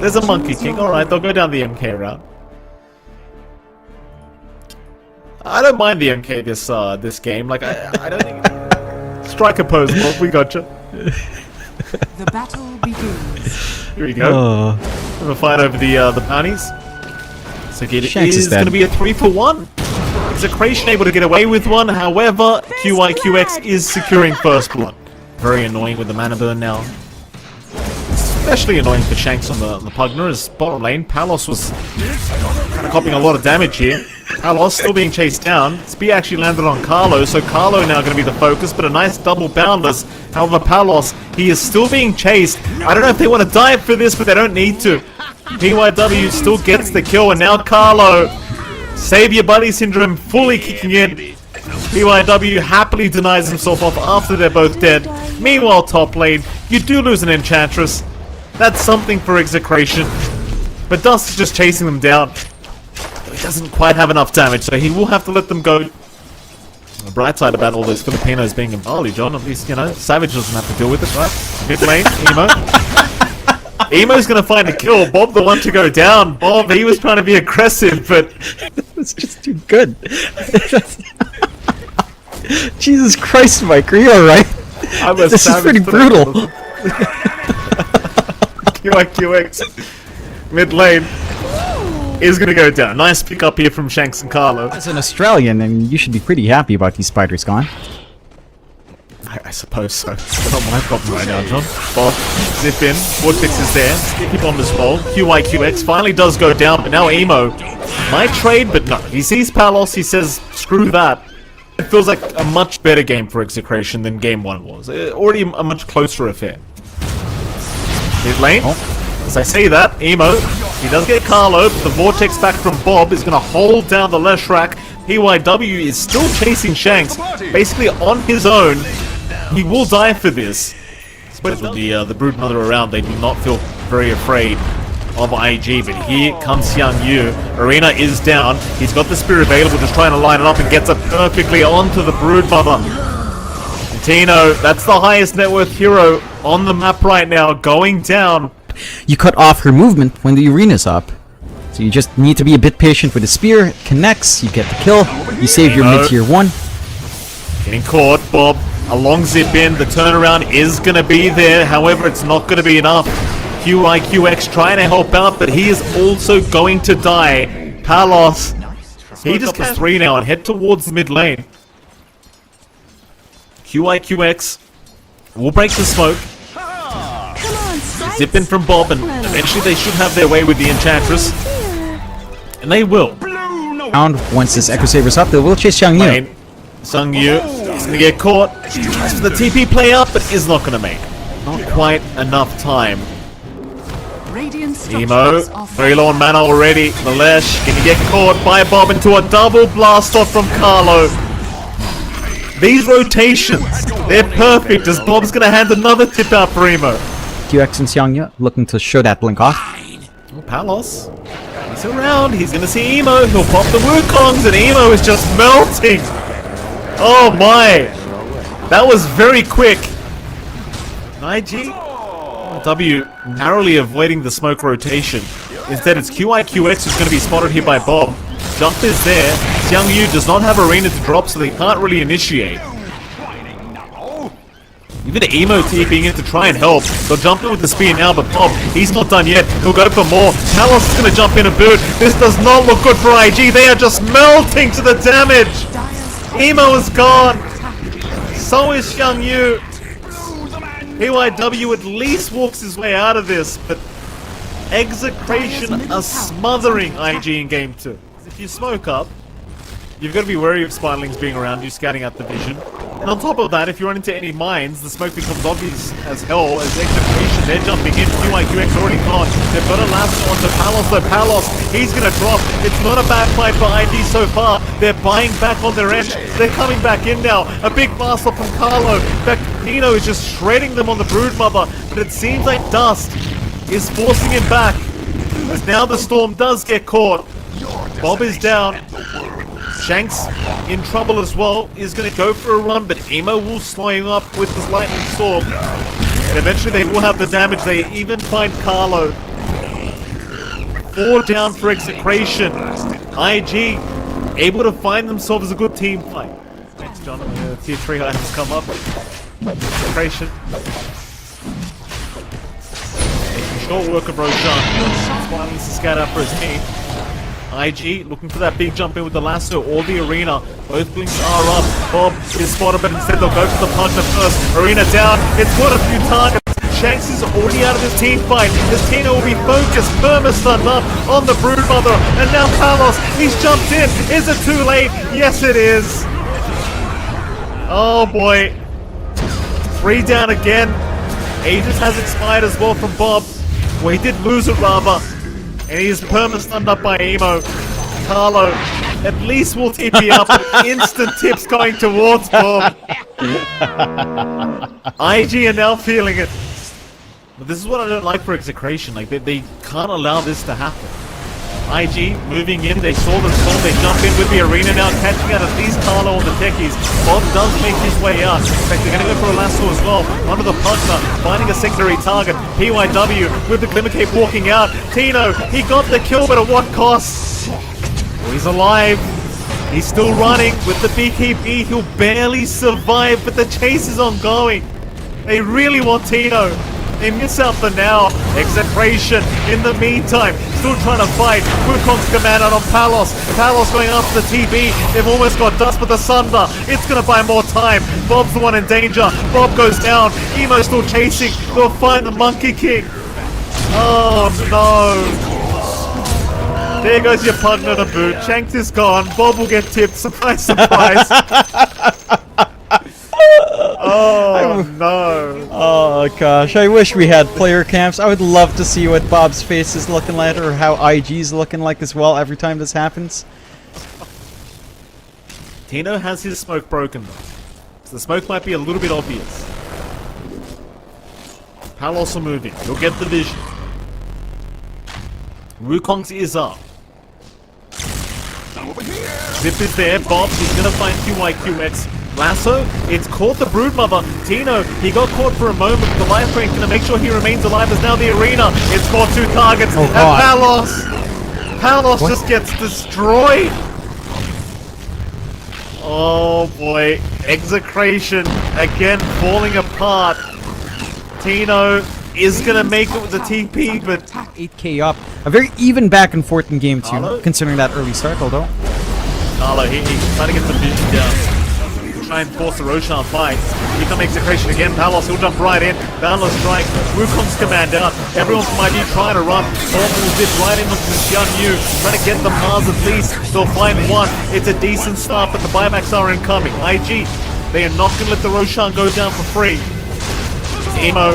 There's a Monkey King. Alright, they'll go down the MK route. I don't mind the MK this game. Like, I don't think... Strike a pose, Bob. We gotcha. The battle begins. Here we go. Have a fight over the bounties. So it is going to be a 3-for-1. Execration able to get away with one. However, QIQX is securing first blood. Very annoying with the mana burn now. Especially annoying for Shanks on the Pugner as bottom lane. Palos was kind of copying a lot of damage here. Palos still being chased down. Spear actually landed on Carlo, so Carlo now going to be the focus, but a nice double boundless. However, Palos, he is still being chased. I don't know if they want to dive for this, but they don't need to. PYW still gets the kill, and now Carlo. Save your buddy syndrome fully kicking in. PYW happily denies himself off after they're both dead. Meanwhile, top lane, you do lose an Enchantress. That's something for Execration. But Dust is just chasing them down. He doesn't quite have enough damage, so he will have to let them go. The bright side about all those Filipinos being in Bali, John, at least, you know, Savage doesn't have to deal with it, right? Mid lane, Emo. Emo's gonna find a kill. Bob the one to go down. Bob, he was trying to be aggressive, but... It's just too good. Jesus Christ, Mike, are you alright? This is pretty brutal. QIQX mid lane is gonna go down. Nice pick up here from Shanks and Carlo. As an Australian, I mean, you should be pretty happy about these spiders gone. I suppose so. It's not my problem right now, John. Bob, zip in. Vortex is there. Sticky bomb as well. QIQX finally does go down, but now Emo might trade, but no. He sees Palos, he says, screw that. It feels like a much better game for Execration than game 1 was. Already a much closer affair. Mid lane. As I say that, Emo, he does get Carlo, but the Vortex back from Bob is going to hold down the Leshrac. PYW is still chasing Shanks, basically on his own. He will die for this. But with the Broodmother around, they do not feel very afraid of IG. But here comes Xiangyu. Arena is down. He's got the Spear available, just trying to line it up and gets it perfectly onto the Broodmother. And Tino, that's the highest net worth hero on the map right now, going down. You cut off her movement when the arena's up. So you just need to be a bit patient with the spear. It connects, you get the kill, you save your mid-tier 1. Getting caught, Bob. A long zip in, the turnaround is going to be there, however it's not going to be enough. QIQX trying to help out, but he is also going to die. Palos, he just gets 3 now and head towards the mid lane. QIQX will break the smoke. Zip in from Bob, and eventually they should have their way with the Enchantress. And they will. Once this Echo Saber's up, they will chase Xiangyu. Xiangyu is going to get caught. Tries for the TP play up, but is not going to make. Not quite enough time. Emo, very low on mana already. Malesh going to get caught by Bob into a double blast off from Carlo. These rotations, they're perfect as Bob's going to hand another tip out for Emo. QX and Xiangyu looking to show that blink off. Oh, Palos, he's around. He's going to see Emo. He'll pop the Wukongs, and Emo is just melting. Oh my! That was very quick. IG W narrowly avoiding the smoke rotation. Instead, it's QIQX who's going to be spotted here by Bob. Jump is there. Xiangyu does not have arena to drop, so they can't really initiate. Even Emo TPing in to try and help. They'll jump in with the spear now, but Bob, he's not done yet. He'll go for more. Palos is going to jump in a boot. This does not look good for IG. They are just melting to the damage. Emo is gone. So is Xiangyu. PYW at least walks his way out of this, but Execration are smothering IG in game 2. If you smoke up, you've got to be wary of Spinelings being around you, scouting out the vision. And on top of that, if you run into any mines, the smoke becomes obvious as hell as Execration. They're jumping in. QIQX already gone. They've got a last one to Palos, though Palos, he's going to drop. It's not a bad fight for ID so far. They're buying back on their edge. They're coming back in now. A big blast off from Carlo. In fact, Nino is just shredding them on the Broodmother, but it seems like Dust is forcing him back. As now the Storm does get caught. Bob is down. Shanks in trouble as well, is going to go for a run, but Emo will slow him up with his lightning storm. And eventually they will have the damage. They even find Carlo. 4 down for Execration. IG able to find themselves a good team fight. Thanks, John. Tier 3 items come up. Execration. Short work of Roshan. Spy needs to scout out for his team. IG looking for that big jump in with the lasso or the arena. Both blinks are up. Bob is spotted, but instead they'll go for the partner first. Arena down. It's got a few targets. Shanks is already out of his team fight. His Tina will be focused. Perma-stunned up on the Broodmother. And now Palos, he's jumped in. Is it too late? Yes, it is. Oh boy. 3 down again. Aegis has expired as well from Bob. Well, he did lose it rather. And he's perma-stunned up by Emo. Carlo at least will TP up. Instant tips going towards Bob. IG are now feeling it. But this is what I don't like for Execration. Like, they can't allow this to happen. IG moving in. They saw the storm. They jump in with the arena now, catching out at least Carlo on the techies. Bob does make his way out. In fact, they're going to go for a lasso as well. Under the partner, finding a secondary target. PYW with the Glimmer Cape walking out. Tino, he got the kill, but at what cost? Oh, he's alive. He's still running with the BKB. He'll barely survive, but the chase is ongoing. They really want Tino. They miss out for now. Execration in the meantime, still trying to fight. Wukong's command out on Palos. Palos going after the TB. They've almost got Dust with the Sunder. It's going to buy more time. Bob's the one in danger. Bob goes down. Emo's still chasing. They'll find the Monkey King. Oh no. There goes your partner to boot. Shanks is gone. Bob will get tipped. Surprise, surprise. Oh no. Oh gosh, I wish we had player camps. I would love to see what Bob's face is looking like or how IG's looking like as well every time this happens. Tino has his smoke broken though. So the smoke might be a little bit obvious. Palos are moving. He'll get the vision. Wukong's is up. Zip is there. Bob, he's gonna find QYQX. Lasso, it's caught the Broodmother. Tino, he got caught for a moment, but the life drain's gonna make sure he remains alive as now the arena. It's caught 2 targets, oh, and Palos just gets destroyed. Oh boy, Execration again falling apart. Tino is gonna make it with the TP, but 8k up. A very even back and forth in game 2, Carlo? considering that early start, although. Carlo, he's trying to get some vision down. Try and force the Roshan fight. Here comes Execration again. Palos, he'll jump right in. Boundless strike. Wukong's command out. Everyone from ID trying to run. Bob will zip right in with Xian Yu. Trying to get the Mars at least. They'll find one. It's a decent start, but the buybacks are incoming. IG, they are not going to let the Roshan go down for free. Emo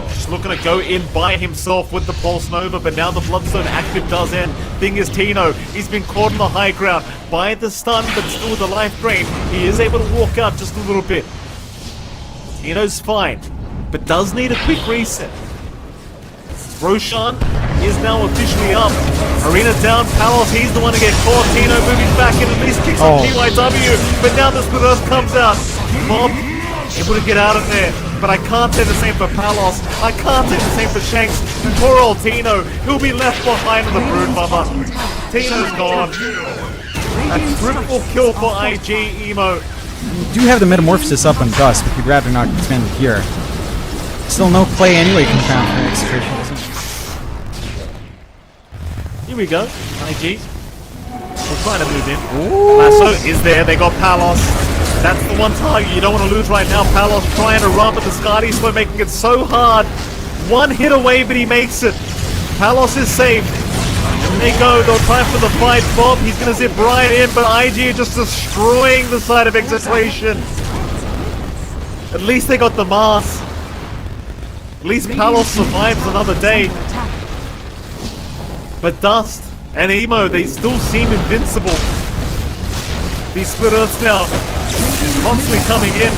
just looking to go in by himself with the Pulse Nova, but now the Bloodstone active does end. Thing is, Tino, he's been caught on the high ground by the stun, but still with the life drain. He is able to walk out just a little bit. Tino's fine, but does need a quick reset. Roshan is now officially up. Arena down, Palos, he's the one to get caught. Tino moving back in, at least kicks on PYW, but now the Split Earth comes out. Bob able to get out of there, but I can't say the same for Palos. I can't say the same for Shanks. And poor old Tino, he'll be left behind in the Broodmother. Tino's gone. A triple kill for IG, Emo. You do have the Metamorphosis up on Dust, but you'd rather not spend it here. Still no play anyway confirmed for Execration, doesn't it? Here we go, IG. We're trying to move in. Lasso is there, they got Palos. That's the one target you don't want to lose right now. Palos trying to run, but the Skadi Slow making it so hard. One hit away, but he makes it. Palos is safe. And they go, they'll try for the fight. Bob, he's going to zip right in, but IG just destroying the side of Execration. At least they got the Mars. At least Palos survives another day. But Dust and Emo, they still seem invincible. These Split Earths now constantly coming in.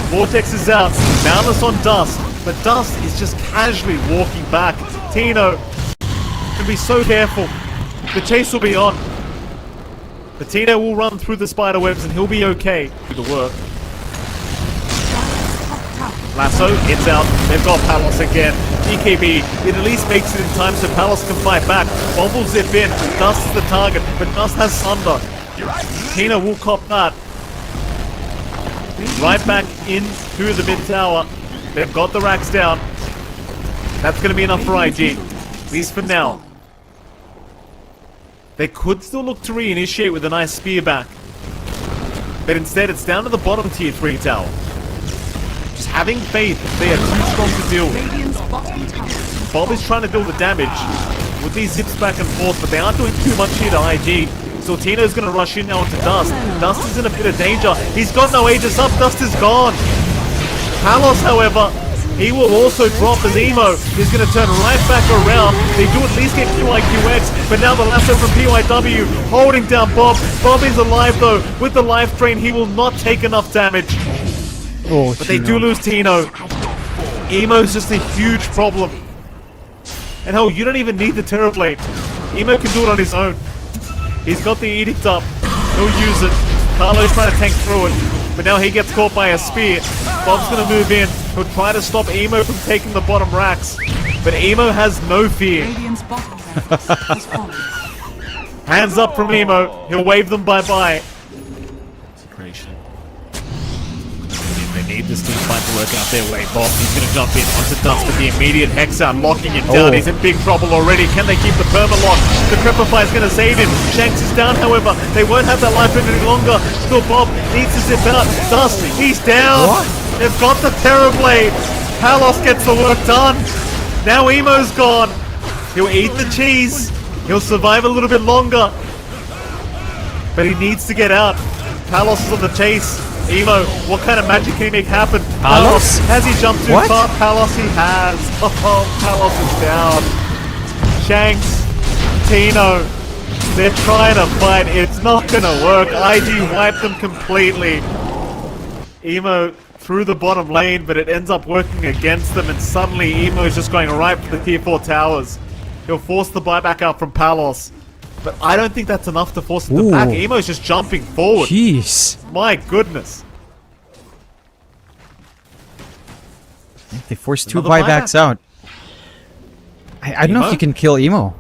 Vortex is out. Boundless on Dust. But Dust is just casually walking back. Tino can be so careful. The chase will be on. But Tino will run through the spider webs and he'll be okay. Do the work. Lasso, it's out. They've got Palos again. BKB, it at least makes it in time so Palos can fight back. Bob will zip in. Dust is the target, but Dust has Sunder. Tina will cop that. Right back into the mid tower. They've got the racks down. That's going to be enough for IG. At least for now. They could still look to reinitiate with a nice spear back. But instead, it's down to the bottom tier 3 tower. Just having faith they are too strong to deal with. Bob is trying to deal the damage with these zips back and forth, but they aren't doing too much here to IG. So Tino's going to rush in now into Dust. Dust is in a bit of danger. He's got no Aegis up. Dust is gone. Palos, however, he will also drop as Emo is going to turn right back around. They do at least get QIQX, but now the lasso from PYW holding down Bob. Bob is alive though. With the life drain, he will not take enough damage. Oh, but they do lose Tino. Emo's just a huge problem. And hell, you don't even need the Terrorblade. Emo can do it on his own. He's got the Edict up. He'll use it. Carlo's trying to tank through it. But now he gets caught by a spear. Bob's going to move in. He'll try to stop Emo from taking the bottom racks. But Emo has no fear. Hands up from Emo. He'll wave them bye-bye. Execration. They need this team fight to work out their way. Bob, he's going to jump in onto Dust with the immediate Hex out, locking him down. He's in big trouble already. Can they keep the perma-lock? The Crepify is going to save him. Shanks is down, however. They won't have that life any longer. Still, Bob needs to zip out. Dust, he's down. What? They've got the Terrorblade. Palos gets the work done. Now Emo's gone. He'll eat the cheese. He'll survive a little bit longer. But he needs to get out. Palos is on the chase. Emo, what kind of magic can he make happen? Palos? Has he jumped too far? Palos, he has. Oh, Palos is down. Shanks, Tino, they're trying to fight. It's not going to work. IG wiped them completely. Emo through the bottom lane, but it ends up working against them, and suddenly Emo is just going right for the tier 4 towers. He'll force the buyback out from Palos. But I don't think that's enough to force them back. Emo's just jumping forward. Jeez. My goodness. They forced 2 buybacks out. I don't know if you can kill Emo.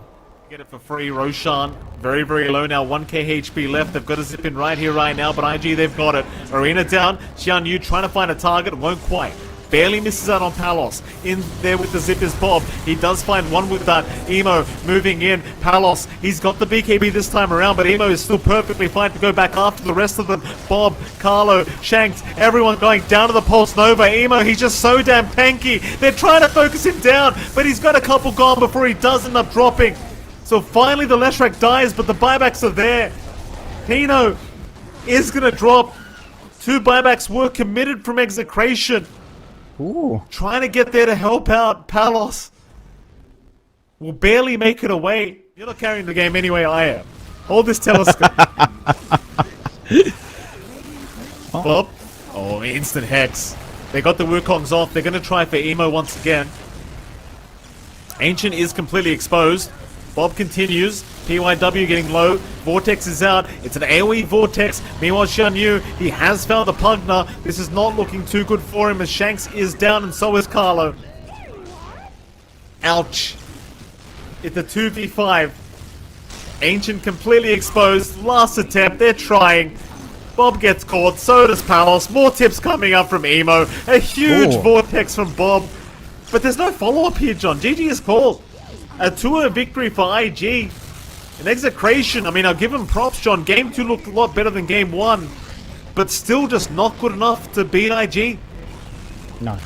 Get it for free. Roshan, very, very low now. 1k HP left. They've got to zip in right here, right now. But IG, they've got it. Arena down. Xian Yu trying to find a target. Won't quite. Barely misses out on Palos. In there with the zip is Bob. He does find one with that. Emo moving in. Palos, he's got the BKB this time around, but Emo is still perfectly fine to go back after the rest of them. Bob, Carlo, Shanks, everyone going down to the Pulse Nova. Emo, he's just so damn tanky. They're trying to focus him down, but he's got a couple gone before he does end up dropping. So finally the Leshrac dies, but the buybacks are there. Tino is going to drop. 2 buybacks were committed from Execration. Ooh. Trying to get there to help out. Palos will barely make it away. You're not carrying the game anyway, I am. Hold this telescope. Bob. Oh, instant Hex. They got the Wukongs off. They're going to try for Emo once again. Ancient is completely exposed. Bob continues. PYW getting low. Vortex is out. It's an AoE Vortex. Meanwhile, Xian Yu, he has found the Pugna. This is not looking too good for him as Shanks is down and so is Carlo. Ouch. It's a 2v5. Ancient completely exposed. Last attempt. They're trying. Bob gets caught. So does Palos. More tips coming up from Emo. A huge Vortex from Bob. But there's no follow-up here, John. GG is called. A 2-0 victory for IG. An Execration, I mean, I'll give him props, John. Game 2 looked a lot better than Game 1. But still just not good enough to beat IG. No.